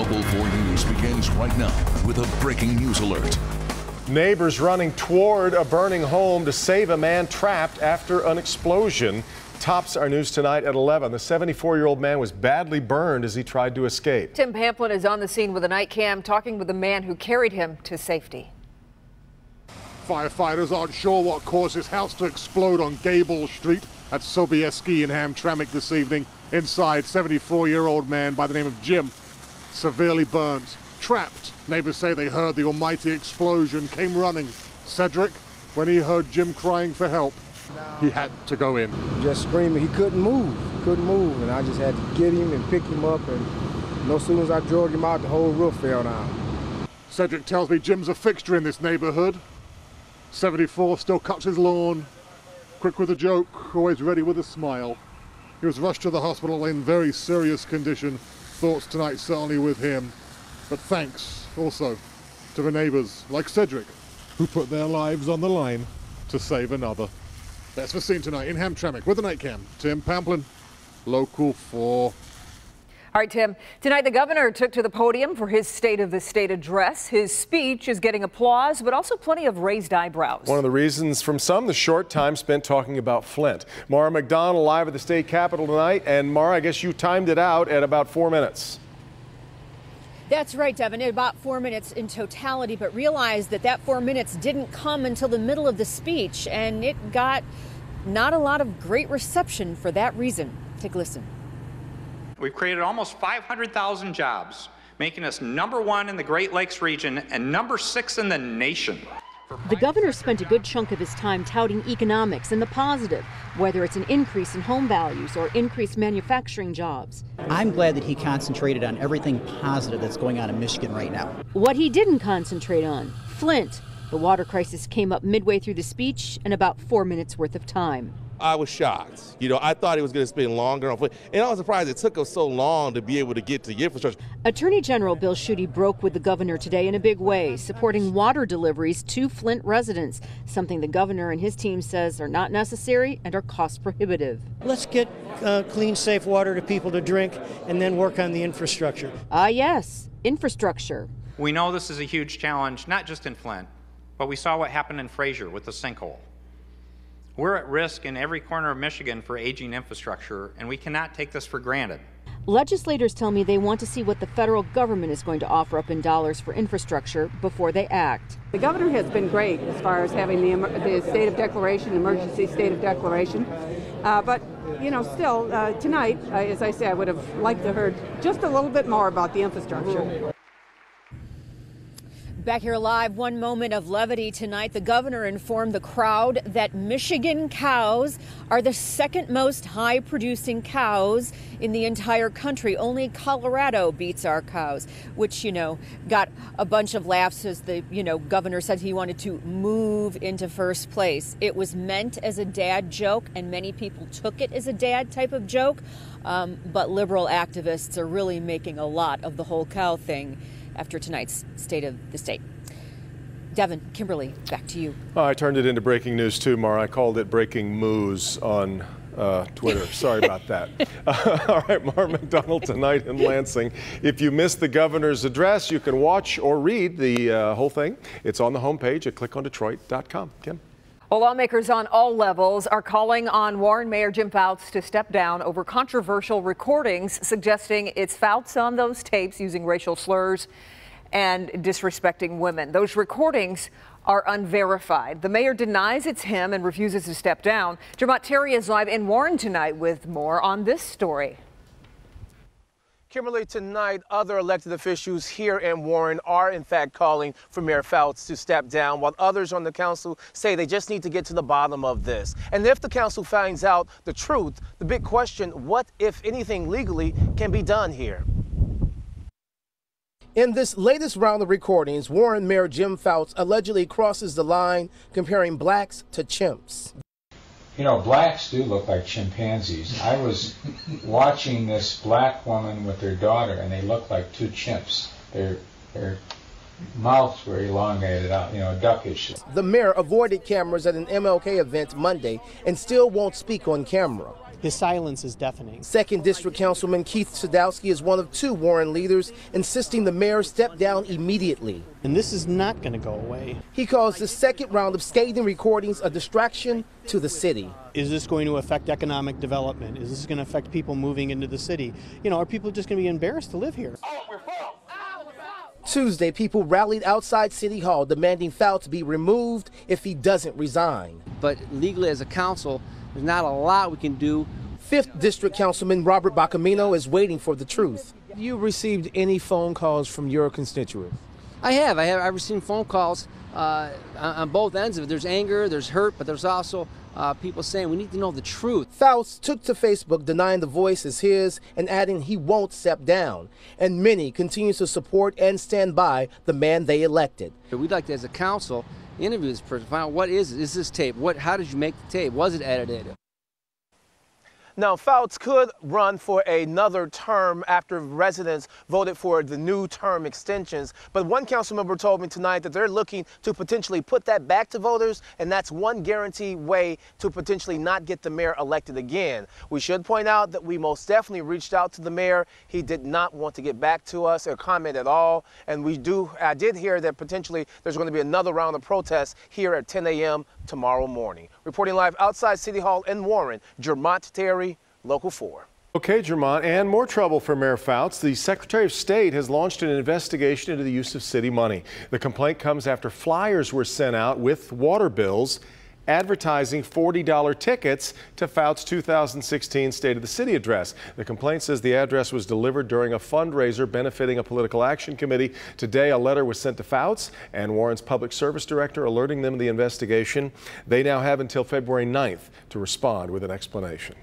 Local 4 News begins right now with a breaking news alert. Neighbors running toward a burning home to save a man trapped after an explosion. Tops our news tonight at 11. The 74-year-old man was badly burned as he tried to escape. Tim Pamplin is on the scene with a night cam, talking with the man who carried him to safety. Firefighters aren't sure what caused his house to explode on Gable Street at Sobieski in Hamtramck this evening. Inside, 74-year-old man by the name of Jim, severely burned, trapped. Neighbors say they heard the almighty explosion, came running. Cedric, when he heard Jim crying for help, he had to go in. Just screaming, he couldn't move, and I just had to get him and pick him up, and as soon as I drug him out, the whole roof fell down. Cedric tells me Jim's a fixture in this neighborhood. 74 still cuts his lawn, quick with a joke, always ready with a smile. He was rushed to the hospital in very serious condition. Thoughts tonight certainly with him. But thanks also to the neighbors like Cedric, who put their lives on the line to save another. That's the scene tonight in Hamtramck with the night cam. Tim Pamplin, Local 4. All right, Tim. Tonight, the governor took to the podium for his State of the State address. His speech is getting applause, but also plenty of raised eyebrows. One of the reasons from some, the short time spent talking about Flint. Mara McDonald live at the state capitol tonight. And Mara, I guess you timed it out at about 4 minutes. That's right, Devin. About 4 minutes in totality, but realize that 4 minutes didn't come until the middle of the speech, and it got not a lot of great reception for that reason. Take a listen. We've created almost 500,000 jobs, making us #1 in the Great Lakes region and #6 in the nation. The governor spent a good chunk of his time touting economics and the positive, whether it's an increase in home values or increased manufacturing jobs. I'm glad that he concentrated on everything positive that's going on in Michigan right now. What he didn't concentrate on, Flint. The water crisis came up midway through the speech in about 4 minutes worth of time. I was shocked. I thought he was going to spend longer on Flint, and I was surprised it took us so long to be able to get to the infrastructure. Attorney General Bill Schuette broke with the governor today in a big way, supporting water deliveries to Flint residents, something the governor and his team says are not necessary and are cost prohibitive. Let's get clean, safe water to people to drink and then work on the infrastructure. Yes, infrastructure. We know this is a huge challenge, not just in Flint, but we saw what happened in Fraser with the sinkhole. We're at risk in every corner of Michigan for aging infrastructure, and we cannot take this for granted. Legislators tell me they want to see what the federal government is going to offer up in dollars for infrastructure before they act. The governor has been great as far as having the state of declaration, emergency state of declaration. But, still, tonight, as I say, I would have liked to heard just a little bit more about the infrastructure. Back here live, one moment of levity tonight. The governor informed the crowd that Michigan cows are the second most high-producing cows in the entire country. Only Colorado beats our cows, which, got a bunch of laughs as the, governor said he wanted to move into first place. It was meant as a dad joke, and many people took it as a dad type of joke. But liberal activists are really making a lot of the whole cow thing after tonight's State of the State. Devin, Kimberly, back to you. Oh, I turned it into breaking news too, Mara. I called it breaking moose on Twitter. Sorry about that. All right, Mara McDonald tonight in Lansing. If you missed the governor's address, you can watch or read the whole thing. It's on the homepage at clickondetroit.com. Kim? Well, lawmakers on all levels are calling on Warren Mayor Jim Fouts to step down over controversial recordings suggesting it's Fouts on those tapes using racial slurs and disrespecting women. Those recordings are unverified. The mayor denies it's him and refuses to step down. Jermont Terry is live in Warren tonight with more on this story. Kimberly, tonight, other elected officials here in Warren are, in fact, calling for Mayor Fouts to step down, while others on the council say they just need to get to the bottom of this. And if the council finds out the truth, the big question, what, if anything, legally can be done here? In this latest round of recordings, Warren Mayor Jim Fouts allegedly crosses the line comparing blacks to chimps. Blacks do look like chimpanzees. I was watching this black woman with her daughter, and they look like two chimps. They're mouths were elongated out, duckish. The mayor avoided cameras at an MLK event Monday and still won't speak on camera. His silence is deafening. 2nd District Councilman Keith Sadowski is one of 2 Warren leaders insisting the mayor step down immediately. And this is not going to go away. He calls the second round of scathing recordings a distraction to the city. Is this going to affect economic development? Is this going to affect people moving into the city? Are people just going to be embarrassed to live here? Tuesday, people rallied outside City Hall demanding Fouts be removed if he doesn't resign. But legally as a council, there's not a lot we can do. 5th District Councilman Robert Bacamino is waiting for the truth. Have you received any phone calls from your constituents? I have. I've received phone calls on both ends of it. There's anger, there's hurt, but there's also people saying we need to know the truth. Fouts took to Facebook denying the voice is his and adding he won't step down. And many continue to support and stand by the man they elected. We'd like to, as a council, interview this person, find out what is it? Is this tape? How did you make the tape? Was it edited? Now, Fouts could run for another term after residents voted for the new term extensions. But one council member told me tonight that they're looking to potentially put that back to voters, and that's one guaranteed way to potentially not get the mayor elected again. We should point out that we most definitely reached out to the mayor. He did not want to get back to us or comment at all. And I did hear that potentially there's going to be another round of protests here at 10 a.m. tomorrow morning. Reporting live outside City Hall in Warren, Jermont Terry, Local 4. Okay, Jermont, and more trouble for Mayor Fouts. The Secretary of State has launched an investigation into the use of city money. The complaint comes after flyers were sent out with water bills advertising $40 tickets to Fouts' 2016 State of the City address. The complaint says the address was delivered during a fundraiser benefiting a political action committee. Today, a letter was sent to Fouts and Warren's public service director alerting them of the investigation. They now have until February 9th to respond with an explanation.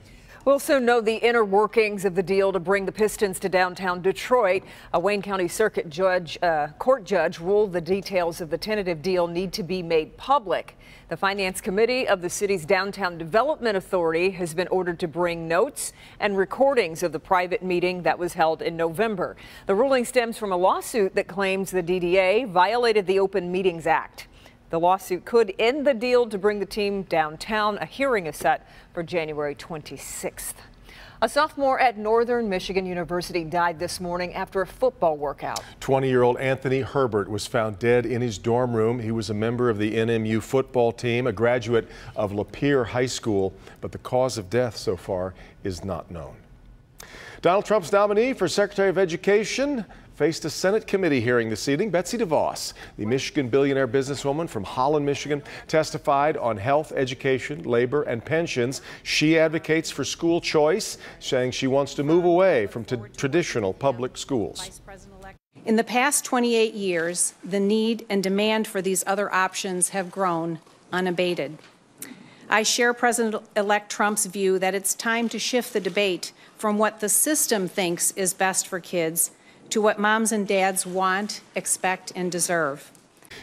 We'll soon know the inner workings of the deal to bring the Pistons to downtown Detroit. A Wayne County Circuit court judge ruled the details of the tentative deal need to be made public. The Finance Committee of the city's Downtown Development Authority has been ordered to bring notes and recordings of the private meeting that was held in November. The ruling stems from a lawsuit that claims the DDA violated the Open Meetings Act. The lawsuit could end the deal to bring the team downtown. A hearing is set for January 26th. A sophomore at Northern Michigan University died this morning after a football workout. 20-year-old Anthony Herbert was found dead in his dorm room. He was a member of the NMU football team, a graduate of Lapeer High School, but the cause of death so far is not known. Donald Trump's nominee for Secretary of Education faced a Senate committee hearing this evening. Betsy DeVos, the Michigan billionaire businesswoman from Holland, Michigan, testified on health, education, labor, and pensions. She advocates for school choice, saying she wants to move away from traditional public schools. In the past 28 years, the need and demand for these other options have grown unabated. I share President-elect Trump's view that it's time to shift the debate from what the system thinks is best for kids to what moms and dads want, expect, and deserve.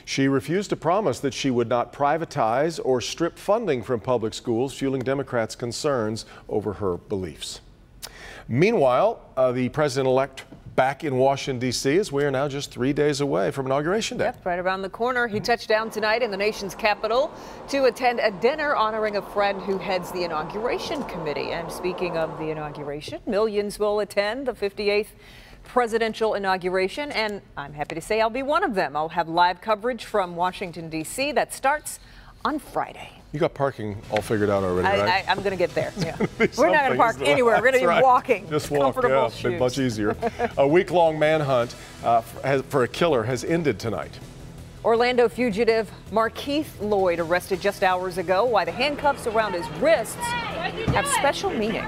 She refused to promise that she would not privatize or strip funding from public schools, fueling Democrats' concerns over her beliefs. Meanwhile, the president-elect back in Washington, D.C., as we are now just 3 days away from Inauguration Day. Yep, right around the corner. He touched down tonight in the nation's capital to attend a dinner honoring a friend who heads the inauguration committee. And speaking of the inauguration, millions will attend the 58th presidential inauguration, and I'm happy to say I'll be one of them. I'll have live coverage from Washington, D.C. that starts on Friday. You got parking all figured out already, right? I'm going to get there. Yeah. We're not going to park anywhere. We're going to be walking. Just walk, yeah, shoes. Much easier. A week-long manhunt for a killer has ended tonight. Orlando fugitive Markeith Lloyd arrested just hours ago. Why the handcuffs around his wrists have special meaning.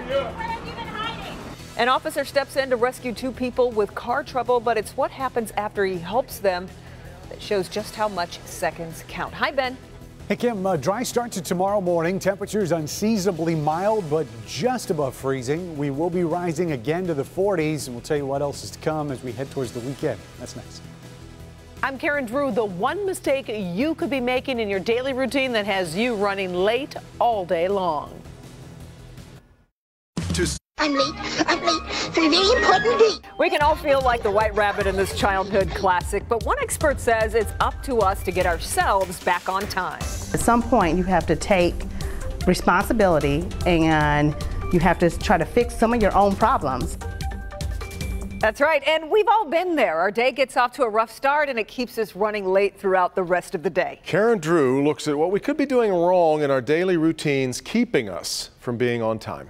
An officer steps in to rescue 2 people with car trouble, but it's what happens after he helps them that shows just how much seconds count. Hi, Ben. Hey, Kim, dry start to tomorrow morning. Temperatures unseasonably mild, but just above freezing. We will be rising again to the 40s, and we'll tell you what else is to come as we head towards the weekend. That's next. I'm Karen Drew. The one mistake you could be making in your daily routine that has you running late all day long. I'm late. I'm late for a very important date. We can all feel like the White Rabbit in this childhood classic, but one expert says it's up to us to get ourselves back on time. At some point, you have to take responsibility and you have to try to fix some of your own problems. That's right, and we've all been there. Our day gets off to a rough start and it keeps us running late throughout the rest of the day. Karen Drew looks at what we could be doing wrong in our daily routines, keeping us from being on time.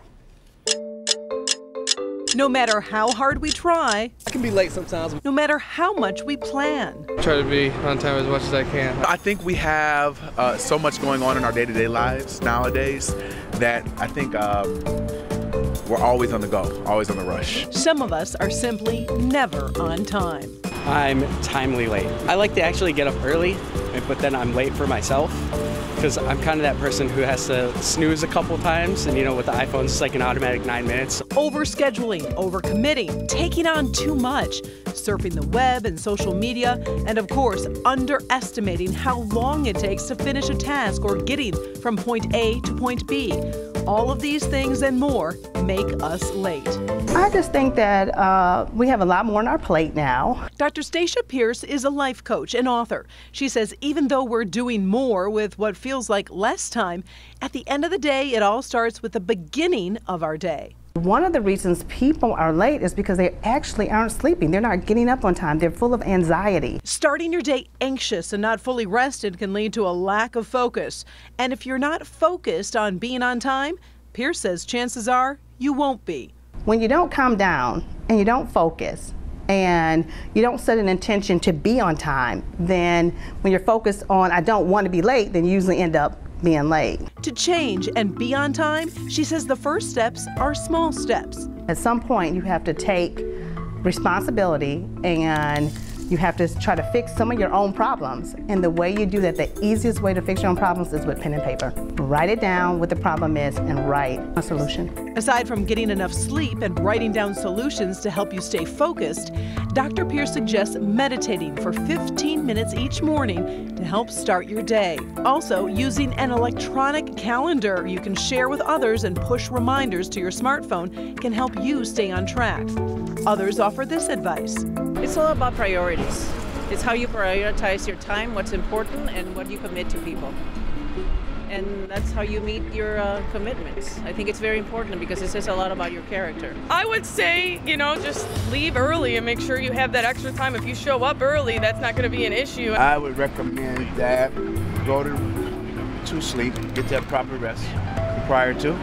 No matter how hard we try, I can be late sometimes. No matter how much we plan. Try to be on time as much as I can. I think we have so much going on in our day-to-day lives nowadays that I think we're always on the go, always on the rush. Some of us are simply never on time. I'm timely late. I like to actually get up early, but then I'm late for myself because I'm kind of that person who has to snooze a couple times, and you know, with the iPhone, it's like an automatic 9 minutes. Overscheduling, overcommitting, taking on too much, surfing the web and social media, and of course, underestimating how long it takes to finish a task or getting from point A to point B. All of these things and more make us late. I just think that we have a lot more on our plate now. Dr. Stacia Pierce is a life coach and author. She says even though we're doing more with what feels like less time, at the end of the day, it all starts with the beginning of our day. One of the reasons people are late is because they actually aren't sleeping. They're not getting up on time. They're full of anxiety. Starting your day anxious and not fully rested can lead to a lack of focus. And if you're not focused on being on time, Pierce says chances are you won't be. When you don't calm down and you don't focus and you don't set an intention to be on time, then when you're focused on I don't want to be late, then you usually end up being late. To change and be on time, she says the first steps are small steps. At some point, you have to take responsibility and you have to try to fix some of your own problems. And the way you do that, the easiest way to fix your own problems is with pen and paper. Write it down what the problem is and write a solution. Aside from getting enough sleep and writing down solutions to help you stay focused, Dr. Pierce suggests meditating for 15 minutes each morning to help start your day. Also, using an electronic calendar you can share with others and push reminders to your smartphone can help you stay on track. Others offer this advice. It's all about priorities. It's how you prioritize your time, what's important, and what you commit to people. And that's how you meet your commitments. I think it's very important because it says a lot about your character. I would say, just leave early and make sure you have that extra time. If you show up early, that's not going to be an issue. I would recommend that go to sleep, get that proper rest prior to,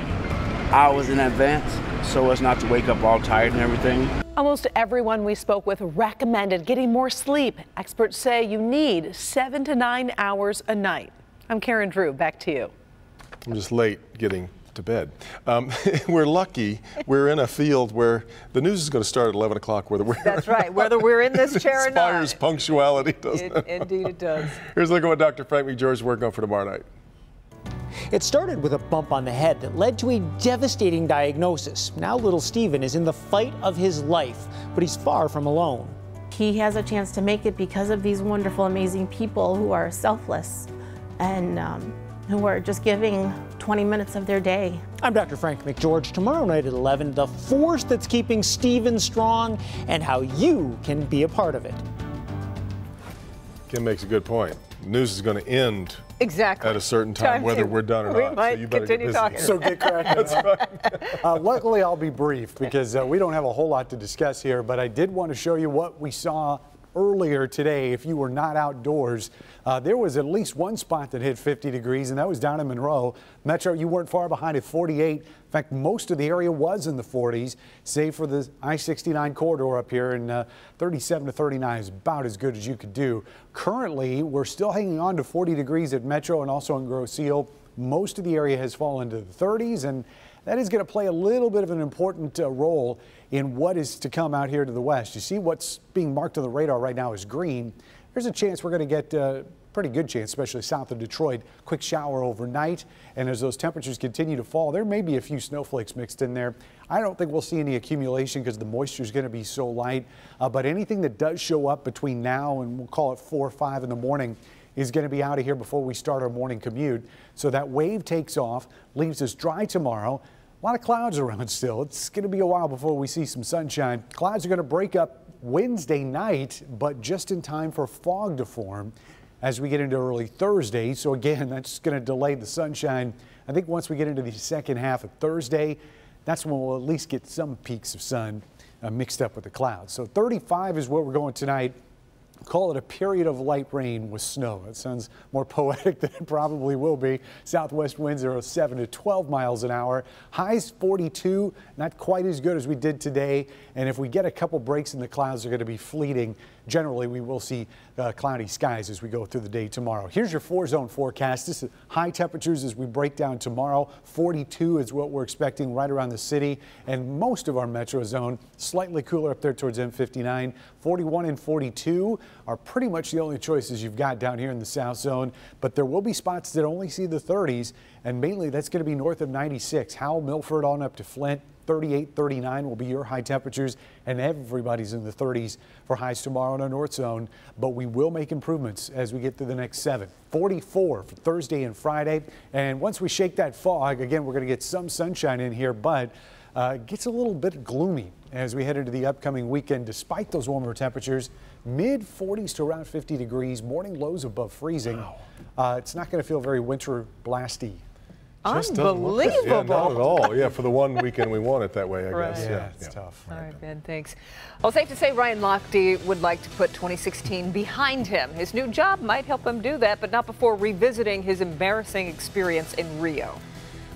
hours in advance, so as not to wake up all tired and everything. Almost everyone we spoke with recommended getting more sleep. Experts say you need 7 to 9 hours a night. I'm Karen Drew, back to you. I'm just late getting to bed. We're lucky we're in a field where the news is going to start at 11 o'clock. That's right, whether we're in this chair or not. It inspires punctuality, doesn't it? Indeed it does. Here's a look at what Dr. Frank McGeorge is working on for tomorrow night. It started with a bump on the head that led to a devastating diagnosis. Now little Steven is in the fight of his life, but he's far from alone. He has a chance to make it because of these wonderful, amazing people who are selfless and who are just giving 20 minutes of their day. I'm Dr. Frank McGeorge. Tomorrow night at 11, the force that's keeping Steven strong and how you can be a part of it. Kim makes a good point. The news is going to end exactly at a certain time, whether we're done or we not. Might so you better continue get busy. talking. So get cracking. That's right. Luckily, I'll be brief because we don't have a whole lot to discuss here, but I did want to show you what we saw earlier today. If you were not outdoors, there was at least one spot that hit 50 degrees, and that was down in Monroe. Metro, you weren't far behind at 48. In fact, most of the area was in the 40s, save for the I-69 corridor up here, and 37 to 39 is about as good as you could do. Currently, we're still hanging on to 40 degrees at Metro and also in Grosse Ile. Most of the area has fallen to the 30s, and that is going to play a little bit of an important role in what is to come out here to the west. You see what's being marked on the radar right now is green. There's a chance we're going to get pretty good chance, especially south of Detroit, quick shower overnight. And as those temperatures continue to fall, there may be a few snowflakes mixed in there. I don't think we'll see any accumulation because the moisture is going to be so light. But anything that does show up between now and we'll call it 4 or 5 in the morning is going to be out of here before we start our morning commute. So that wave takes off, leaves us dry tomorrow. A lot of clouds around still. It's going to be a while before we see some sunshine. Clouds are going to break up Wednesday night, but just in time for fog to form as we get into early Thursday. So again, that's going to delay the sunshine. I think once we get into the second half of Thursday, that's when we'll at least get some peaks of sun mixed up with the clouds. So 35 is where we're going tonight. Call it a period of light rain with snow. It sounds more poetic than it probably will be. Southwest winds are 7 to 12 miles an hour. Highs 42, not quite as good as we did today. And if we get a couple breaks in the clouds, they're going to be fleeting. Generally, we will see cloudy skies as we go through the day tomorrow. Here's your 4-zone forecast. This is high temperatures as we break down tomorrow. 42 is what we're expecting right around the city and most of our metro zone. Slightly cooler up there towards M59. 41 and 42 are pretty much the only choices you've got down here in the south zone. But there will be spots that only see the 30s, and mainly that's going to be north of 96. Howell, Milford on up to Flint. 38, 39 will be your high temperatures, and everybody's in the 30s for highs tomorrow in our north zone. But we will make improvements as we get through the next 7. 44 for Thursday and Friday. And once we shake that fog, again, we're going to get some sunshine in here, but it gets a little bit gloomy as we head into the upcoming weekend. Despite those warmer temperatures, mid 40s to around 50 degrees, morning lows above freezing. Wow. It's not going to feel very winter blasty. Unbelievable. Yeah, not at all. Yeah, for the one weekend we want it that way, I guess. Yeah, it's tough. All right, Ben, thanks. Well, safe to say Ryan Lochte would like to put 2016 behind him. His new job might help him do that, but not before revisiting his embarrassing experience in Rio.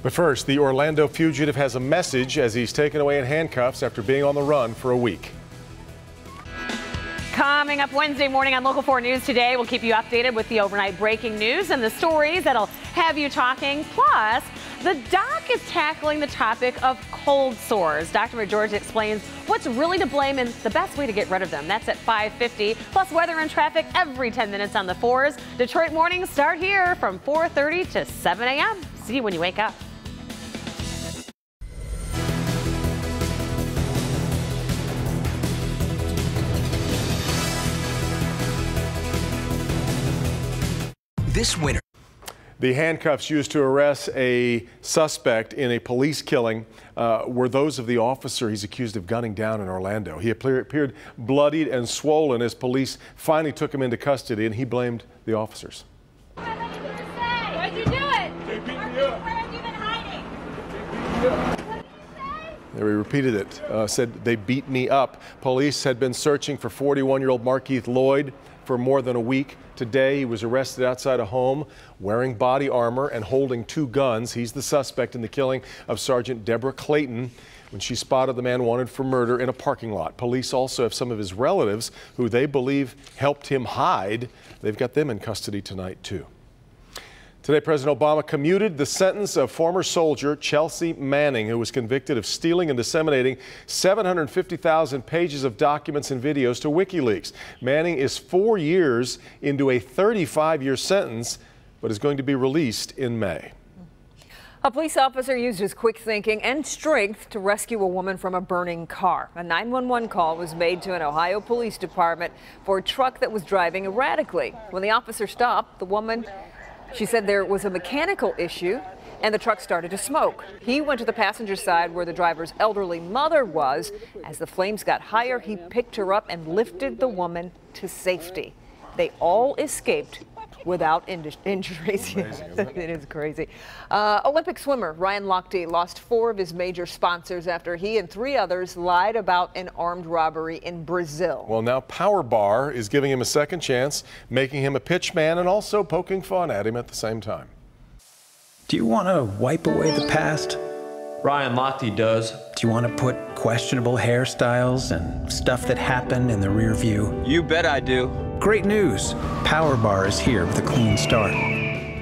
But first, the Orlando fugitive has a message as he's taken away in handcuffs after being on the run for a week. Coming up Wednesday morning on Local 4 News Today, we'll keep you updated with the overnight breaking news and the stories that'll have you talking. Plus, the doc is tackling the topic of cold sores. Dr. McGeorge explains what's really to blame and the best way to get rid of them. That's at 5:50. Plus, weather and traffic every 10 minutes on the 4s. Detroit mornings start here from 4:30 to 7 a.m. See you when you wake up. This winter. The handcuffs used to arrest a suspect in a police killing were those of the officer he's accused of gunning down in Orlando. He appeared bloodied and swollen as police finally took him into custody, and he blamed the officers. Why'd you do it? They beat me up. Where have you been hiding? There he repeated it, said they beat me up. Police had been searching for 41-year-old Markeith Lloyd for more than a week. Today, he was arrested outside a home wearing body armor and holding 2 guns. He's the suspect in the killing of Sergeant Deborah Clayton when she spotted the man wanted for murder in a parking lot. Police also have some of his relatives who they believe helped him hide. They've got them in custody tonight, too. Today, President Obama commuted the sentence of former soldier Chelsea Manning, who was convicted of stealing and disseminating 750,000 pages of documents and videos to WikiLeaks. Manning is 4 years into a 35-year sentence, but is going to be released in May. A police officer used his quick thinking and strength to rescue a woman from a burning car. A 911 call was made to an Ohio police department for a truck that was driving erratically. When the officer stopped, the woman, she said there was a mechanical issue and the truck started to smoke. He went to the passenger side where the driver's elderly mother was. As the flames got higher, he picked her up and lifted the woman to safety. They all escaped without injuries. It is crazy. Olympic swimmer Ryan Lochte lost 4 of his major sponsors after he and 3 others lied about an armed robbery in Brazil. Well, now Power Bar is giving him a second chance, making him a pitch man and also poking fun at him at the same time. Do you want to wipe away the past? Ryan Lochte does. Do you want to put questionable hairstyles and stuff that happened in the rear view? You bet I do. Great news. Power Bar is here with a clean start.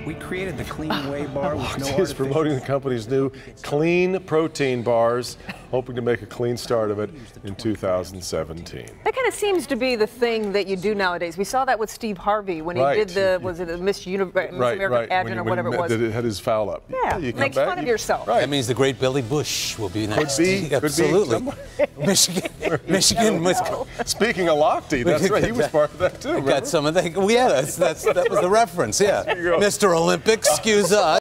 We created the Clean Whey Bar with no He is promoting the company's new clean protein bars, hoping to make a clean start of it in 2017. That kind of seems to be the thing that you do nowadays. We saw that with Steve Harvey when he did the, was it a Miss America pageant or whatever it was. That it had his foul up. Yeah, makes fun of yourself. That means the great Billy Bush will be next. Could be. Absolutely. Michigan. Speaking of Lochte, that's right. He was part of that too. Got some of that. Well, yeah, that was the reference. Yeah, Mr. Olympic, excuse us.